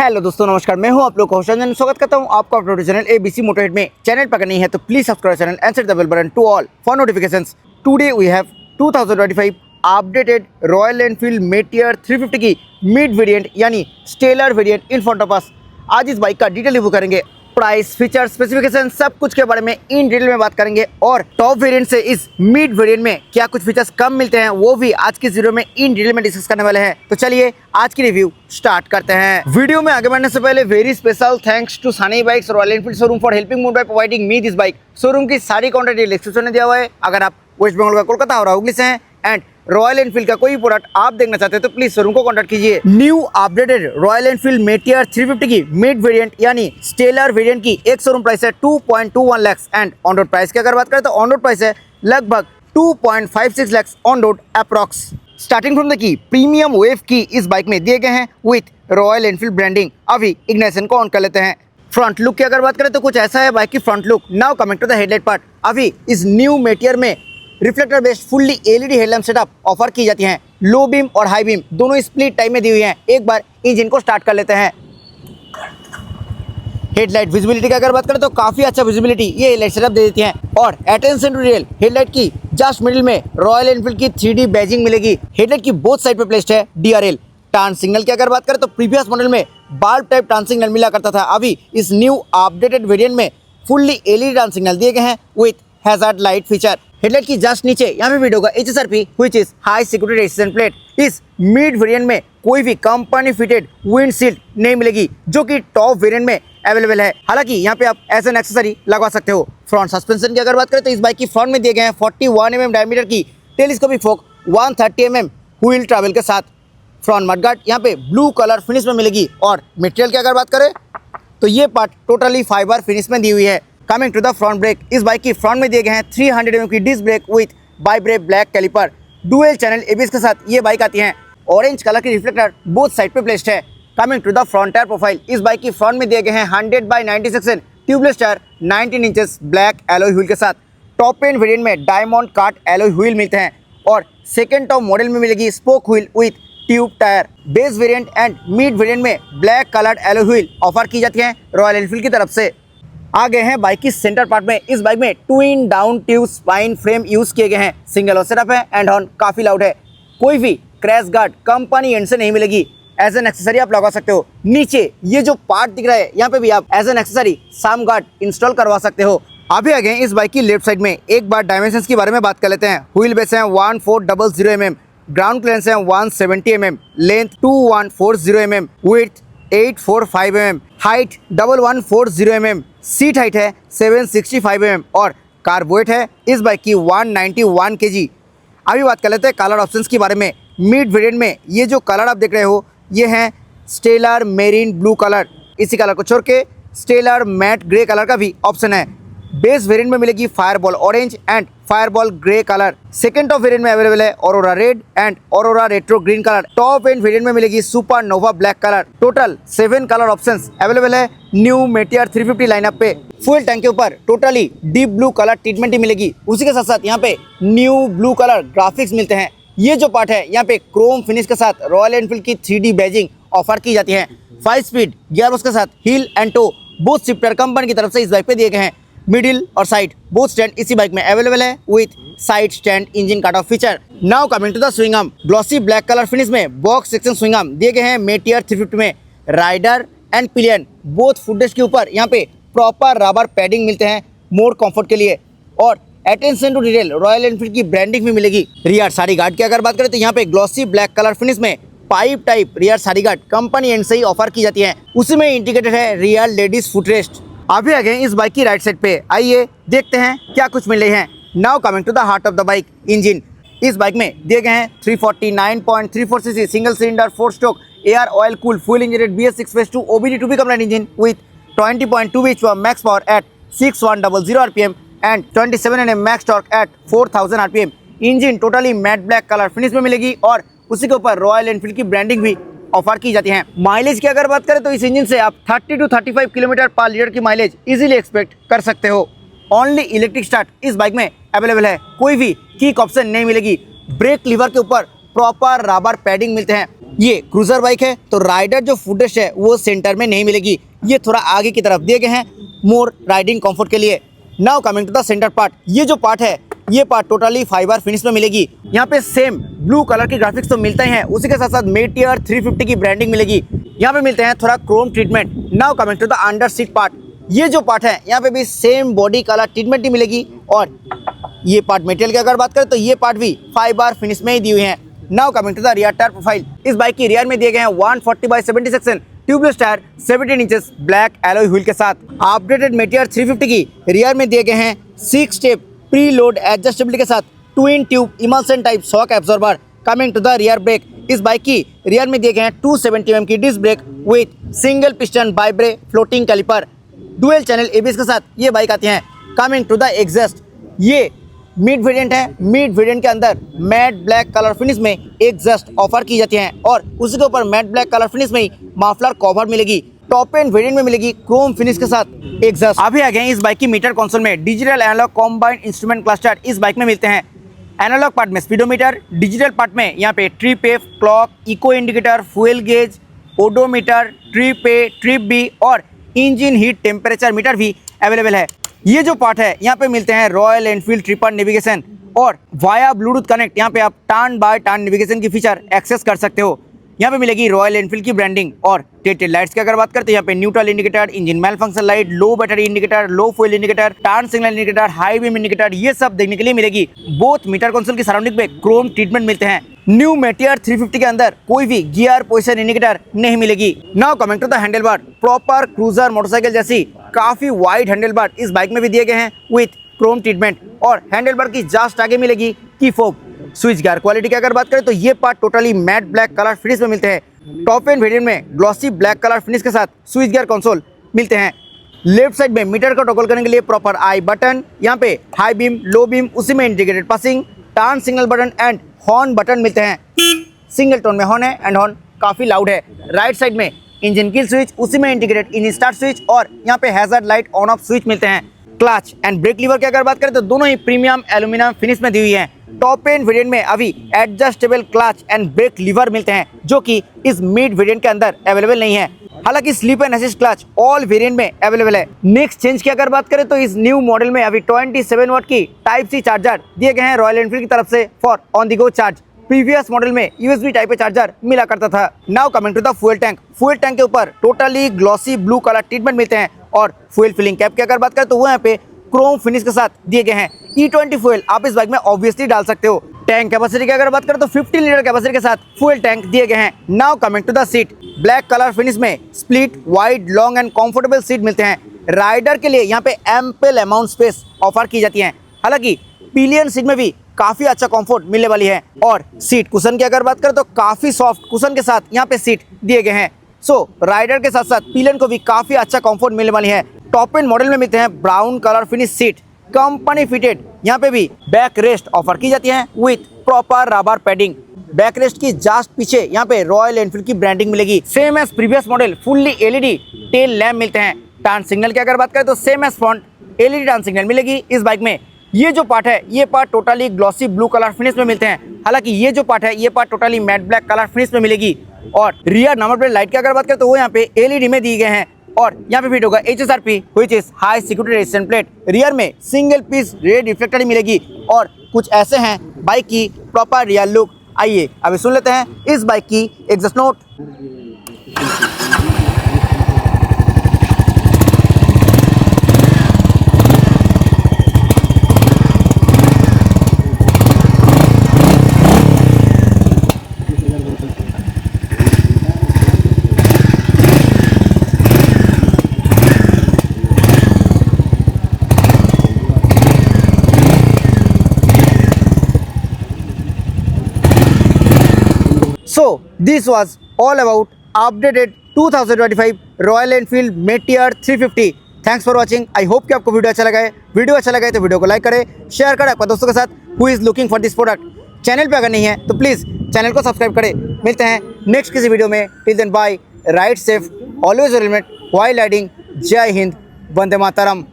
Hello दोस्तों, नमस्कार। मैं हूं आप लोग का होस्ट अंजन। स्वागत करता हूं आपका अपने चैनल एबीसी मोटरहेड में। चैनल पर नहीं है तो please subscribe channel and set the bell button to all for notifications. Today we have 2025 updated Royal Enfield Meteor 350 की मिड वेरिएंट यानी Stellar variant in front of us. आज इस बाइक का डिटेल रिव्यू करेंगे। प्राइस, फीचर, स्पेसिफिकेशन सब कुछ के बारे में इन डिटेल में बात करेंगे और टॉप वेरिएंट से इस मिड वेरिएंट में क्या कुछ फीचर्स कम मिलते हैं वो भी आज की वीडियो में इन डिटेल में डिस्कस करने वाले हैं। तो चलिए आज की रिव्यू स्टार्ट करते हैं। वीडियो में आगे बढ़ने से पहले वेरी स्पेशल थैंक्स टू सानी bikes royal Enfield showroom for helping me by providing me this bike. Showroom की सारी कॉन्टैक्ट डिटेल डिस्क्रिप्शन में दिया हुआ है। अगर आप वेस्ट बंगाल का कोलकाता और हुगली से हैं एंड रॉयल एनफील्ड का कोई प्रोडक्ट आप देखना चाहते हैं तो प्लीज शोरूम को कांटेक्ट कीजिए। New updated Royal Enfield Meteor 350 की मिड वेरिएंट यानी स्टेलर वेरिएंट की एक शोरूम प्राइस है 2.21 lakh and on road price की अगर बात करें तो ऑन रोड प्राइस है लगभग 2.56 lakh on road approx. Starting from the key premium wave की इस बाइक में दिए गए हैं विथ रॉयल एनफील्ड ब्रांडिंग। अभी इग्निशन को ऑन कर लेते हैं। फ्रंट लुक की अगर बात करें तो कुछ ऐसा है बाइक की front look. Now coming to the headlight part. अभी इस न्यू मेटियर में reflector based fully LED headlamp setup offer की जाती हैं। लो बीम और हाई बीम दोनों स्प्लिट टाइप में दी हुई हैं। एक बार इंजन को स्टार्ट कर लेते हैं। हेडलाइट विजिबिलिटी की अगर बात करें तो काफी अच्छा विजिबिलिटी ये हेडलाइट सेटअप दे देती हैं और अटेंशन टू डिटेल हेडलाइट की जस्ट मिडिल में रॉयल एनफील्ड की 3D बैजिंग मिलेगी। हेडलाइट की बोथ साइड पे प्लेस्ड है DRL। टर्न सिग्नल की अगर बात करें तो प्रीवियस मॉडल में बाल्ब टाइप टर्न सिग्नल मिला करता था। अभी इस न्यू अपडेटेड वेरिएंट में फुल्ली एलईडी टर्न सिग्नल दिए गए हैं with hazard light feature. Headlight की जस्ट नीचे यहाँ पे वीडियो होगा HSRP which is high security resistant plate. इस मिड वेरिएंट में कोई भी कंपनी फिटेड विंडशील्ड नहीं मिलेगी जो कि टॉप वेरिएंट में अवेलेबल है। हालांकि यहाँ पे आप एज एन एक्सेसरी लगवा सकते हो। फ्रंट सस्पेंशन की अगर बात करें तो इस बाइक की फ्रंट में दिए गए हैं 41 mm डायमीटर की टेलीस्कोपिक फोक 130 mm व्हील ट्रैवल के साथ। फ्रंट मडगार्ड यहाँ पे ब्लू कलर फिनिश में मिलेगी और मटेरियल की अगर बात करें तो ये पार्ट टोटली फाइबर फिनिश में दी हुई है। Coming to the front brake, इस बाइक की फ्रंट में दिए गए हैं 300 mm की disc brake with Bybre black caliper. Dual channel ABS के साथ ये बाइक आती है। ऑरेंज कलर की रिफ्लेक्टर बोथ साइड पे प्लेस्ड है। Coming to the front tyre profile, इस बाइक की फ्रंट में दिए गए हैं 100/90 section tubeless tyre 19 inches black alloy wheel के साथ। टॉप एंड वेरिएंट में डायमंड काट एलॉय व्हील मिलते हैं और सेकेंड टॉप मॉडल में मिलेगी spoke wheel with tube tyre. Base variant and mid variant में black coloured alloy wheel offer की जाती है रॉयल एनफील्ड की तरफ से। आ गए हैं बाइक की सेंटर पार्ट में। इस बाइक में twin down tube spine frame use किए गए हैं। सिंगल हॉर्न सेटअप है एंड हॉर्न काफी लाउड है। कोई भी क्रैश गार्ड कंपनी एंड से नहीं मिलेगी। एज एन एक्सेसरी आप लगा सकते हो। नीचे ये जो पार्ट दिख रहा है यहाँ पे भी आप एज एन एक्सेसरी साम गार्ड इंस्टॉल करवा सकते हो। अभी आ गए इस बाइक की लेफ्ट साइड में। एक बार डायमेंशंस के बारे में बात कर लेते हैं। व्हील बेस है 1400 mm, ग्राउंड क्लियरेंस है 170 mm, length 2140 mm, width 845 mm, height 1140 mm, seat height है 765 mm और कार्ब वेट है इस बाइक की 191 kg। अभी बात कर लेते हैं कलर ऑप्शंस के बारे में। मिड वेरिएंट में ये जो कलर आप देख रहे हो ये हैं स्टेलर मेरीन ब्लू कलर। इसी कलर को छोड़ के स्टेलर मैट ग्रे कलर का भी ऑप्शन है। बेस वेरिएंट में मिलेगी Fireball orange and Fireball grey colour. Second top variant में अवेलेबल है Aurora red and Aurora retro green colour. Top end variant में मिलेगी Supernova black colour. Total 7 colour options available है new Meteor 350 lineup पे। Full tank के ऊपर totally deep blue colour treatment ही मिलेगी। उसी के साथ साथ यहाँ पे न्यू ब्लू कलर ग्राफिक्स मिलते हैं। ये जो पार्ट है यहाँ पे क्रोम फिनिश के साथ रॉयल एनफील्ड की 3D बैजिंग ऑफर की जाती है। 5 स्पीड गियर बॉक्स के साथ heel and toe both shifter company की तरफ से इस बाइक पे दिए गए हैं। मिडिल और साइड बोथ स्टैंड इसी बाइक में अवेलेबल है with side stand engine cut off feature. Now coming to the swing arm, glossy black colour finish में बॉक्स सेक्शन स्विंग आर्म दिए गए हैं मेटियर 350 में। Rider and pillion both footrest के ऊपर यहाँ पे प्रॉपर रबर पैडिंग मिलते हैं मोर कंफर्ट के लिए और attention to detail Royal Enfield की ब्रांडिंग भी मिलेगी। रियर साड़ी गार्ड की अगर बात करें तो यहाँ पे ग्लॉसी ब्लैक कलर फिनिश में pipe type rear sari guard company and से ही ऑफर की जाती है। उसी में इंडिकेटेड है रियर लेडीज फुटरेस्ट। अभी आ गए इस बाइक की राइट साइड पे। आइए देखते हैं क्या कुछ मिल रहे हैं। Now coming to the heart of the bike, engine. इस बाइक में दिए गए हैं 349.34 cc single cylinder 4 stroke air oil cool full injected BS6 phase 2 OBD2B compliant engine with 20.2 bhp max power at 6100 RPM and 27 Nm max torque at 4000 RPM। Engine totally matte black colour finish में मिलेगी और उसी के ऊपर Royal Enfield की branding भी offer की जाती है। माइलेज की अगर बात करें तो इस इंजन से आप 30 to 35 किलोमीटर पर लीटर की माइलेज इजीली एक्सपेक्ट कर सकते हो। ओनली इलेक्ट्रिक स्टार्ट इस बाइक में अवेलेबल है। कोई भी किक ऑप्शन नहीं मिलेगी। ब्रेक लीवर के ऊपर प्रॉपर रबर पैडिंग मिलते हैं। ये क्रूजर बाइक है तो राइडर जो फुटेज है वो सेंटर में नहीं मिलेगी, ये थोड़ा आगे की तरफ दिए गए हैं मोर राइडिंग कंफर्ट के लिए। Now coming to the centre part, ये जो पार्ट है ये पार्ट टोटली फाइबर फिनिश में मिलेगी। यहाँ पे सेम ब्लू कलर की ग्राफिक्स तो मिलते हैं, उसी के साथ साथ मेटियर 350 की ब्रांडिंग मिलेगी। यहाँ पे मिलते हैं थोड़ा chrome treatment. Now coming to the under seat part, ये जो पार्ट है यहाँ पे भी सेम बॉडी कलर ट्रीटमेंट ही मिलेगी। और ये पार्ट मटेरियल की अगर बात करें तो ये पार्ट भी फाइबर फिनिश में ही दी हुई है। Now coming to the rear tyre profile, इस बाइक की रियर में दिए गए हैं 140/70 section tubeless tyre 17 inches black alloy wheel के साथ। अपडेटेड मेटियर 350 की रियर में दिए गए हैं 6 स्टेप प्री लोड एडजस्टेबिलिटी के साथ twin tube emulsion type shock absorber. Coming to the rear brake, इस बाइक की रियर में दिए गए हैं 270 mm की disc brake with single piston Bybre floating caliper, dual channel ABS के साथ ये बाइक आती हैं। कमिंग टू द एग्जॉस्ट, ये मिड वेरिएंट है, मिड वेरिएंट के अंदर मैट ब्लैक कलर फिनिश में एग्जॉस्ट ऑफर की जाती है और उसी के ऊपर मैट ब्लैक कलर फिनिश में ही मफलर कवर मिलेगी। टॉप एंड वेरिएंट में मिलेगी क्रोम फिनिश के साथ एग्जॉस्ट। अभी आ गए हैं इस बाइक की मीटर कंसोल में digital analogue combined instrument cluster इस बाइक में मिलते हैं। एनालॉग पार्ट में स्पीडोमीटर, डिजिटल पार्ट में यहाँ पे trip A, clock, eco indicator, fuel gauge, odometer, trip A, trip B और इंजन हीट टेम्परेचर मीटर भी अवेलेबल है। ये जो पार्ट है यहाँ पे मिलते हैं रॉयल एनफील्ड ट्रिपर नेविगेशन और वाया ब्लूटूथ कनेक्ट, यहाँ पे आप टर्न बाय टर्न नेविगेशन की फीचर एक्सेस कर सकते हो। यहाँ पे मिलेगी रॉयल एनफील्ड की ब्रांडिंग। और टेल लाइट्स की अगर बात करते हैं यहाँ पे neutral indicator, engine malfunction light, low battery indicator, low fuel indicator, turn signal indicator, high beam indicator, ये सब देखने के लिए मिलेगी। बोथ मीटर कंसोल की सराउंडिंग पे क्रोम ट्रीटमेंट मिलते हैं। न्यू मेटियर 350 के अंदर कोई भी गियर पोजिशन इंडिकेटर नहीं मिलेगी। Now coming to the handle bar, proper cruiser motorcycle जैसी काफी वाइड हैंडल बार इस बाइक में भी दिए गए हैं विथ क्रोम ट्रीटमेंट और हैंडल बार की जस्ट आगे मिलेगी की फोक। स्विच गियर क्वालिटी की अगर बात करें तो ये part totally matte black colour finish में मिलते हैं। टॉप एंड वेरिएंट में ग्लॉसी ब्लैक कलर फिनिश के साथ स्विच गियर कंसोल मिलते हैं। लेफ्ट साइड में मीटर को टॉगल करने के लिए प्रॉपर आई बटन, यहाँ पे हाई बीम, लो बीम, उसी में integrated passing, turn signal button and horn button मिलते हैं। सिंगल टोन में हॉर्न है एंड हॉर्न काफी लाउड है। राइट साइड में इंजन किल स्विच, उसी में इंटीग्रेट इन स्टार्ट स्विच और यहाँ पे hazard light on off switch मिलते हैं। क्लच एंड ब्रेक लीवर की अगर बात करें तो दोनों ही प्रीमियम एल्यूमिनियम फिनिश में दी हुई है। टॉप एंड वेरिएंट में अभी adjustable clutch and brake lever मिलते हैं जो कि इस मिड वेरिएंट के अंदर अवेलेबल नहीं है। हालांकि sleep and assist clutch all variant में अवेलेबल है। नेक्स्ट चेंज की अगर बात करें तो इस न्यू मॉडल में अभी 27 वाट की टाइप सी चार्जर दिए गए हैं रॉयल एनफील्ड की तरफ से for on the go charge. Previous model में यूएसबी टाइप ए चार्जर मिला करता था। Now coming to the fuel tank, fuel tank के ऊपर totally glossy blue colour treatment मिलते हैं और फ्यूल फिलिंग कैप की अगर बात करें तो वो यहाँ पे क्रोम फिनिश के साथ दिए गए हैं। E20 फ्यूल आप इस बाइक में ऑब्वियसली डाल सकते हो। टैंक कैपेसिटी की अगर बात करें तो 50 लीटर कैपेसिटी के साथ फ्यूल टैंक दिए गए हैं। Now coming to the seat, black colour finish में split wide long and comfortable seat मिलते हैं। राइडर के लिए यहाँ पे एम्पल अमाउंट स्पेस ऑफर की जाती है। हालांकि पिलियन सीट में भी काफी अच्छा कंफर्ट मिलने वाली है। और सीट कुशन की अगर बात करें तो काफी सॉफ्ट कुशन के साथ यहाँ पे सीट दिए गए हैं। सो राइडर के साथ साथ पिलियन को भी काफी अच्छा कंफर्ट मिलने वाली है। टॉप एंड मॉडल में मिलते हैं brown colour finish seat, company fitted. यहाँ पे भी बैक रेस्ट ऑफर की जाती है with proper rubber padding. Back rest की जस्ट पीछे यहाँ पे रॉयल एनफील्ड की ब्रांडिंग मिलेगी। Same as previous model fully LED tail lamp मिलते हैं। टर्न सिग्नल की अगर बात करें तो same as front LED turn signal मिलेगी इस बाइक में। ये जो पार्ट है ये part totally glossy blue colour finish में मिलते हैं। हालांकि ये जो पार्ट है ये part totally matte black colour finish में मिलेगी। और रियर नंबर प्लेट लाइट की अगर बात करें तो वो यहाँ पे एलईडी में दिए गए हैं और यहाँ पे फिट होगा HSRP which is high security resistant plate. Rear में सिंगल पीस रेड रिफ्लेक्टर मिलेगी और कुछ ऐसे हैं बाइक की प्रॉपर रियर लुक। आइए अभी सुन लेते हैं इस बाइक की exhaust note. So this was all about updated 2025 Royal Enfield Meteor 350। Thanks for watching. I hope कि आपको वीडियो अच्छा लगा है। वीडियो अच्छा लगा है तो वीडियो को लाइक करें, शेयर करें अपने दोस्तों के साथ who is looking for this product. Channel पे अगर नहीं है तो प्लीज़ चैनल को सब्सक्राइब करें। मिलते हैं नेक्स्ट किसी वीडियो में। Till then bye, ride safe, always helmet, while riding. जय हिंद, वंदे मातरम।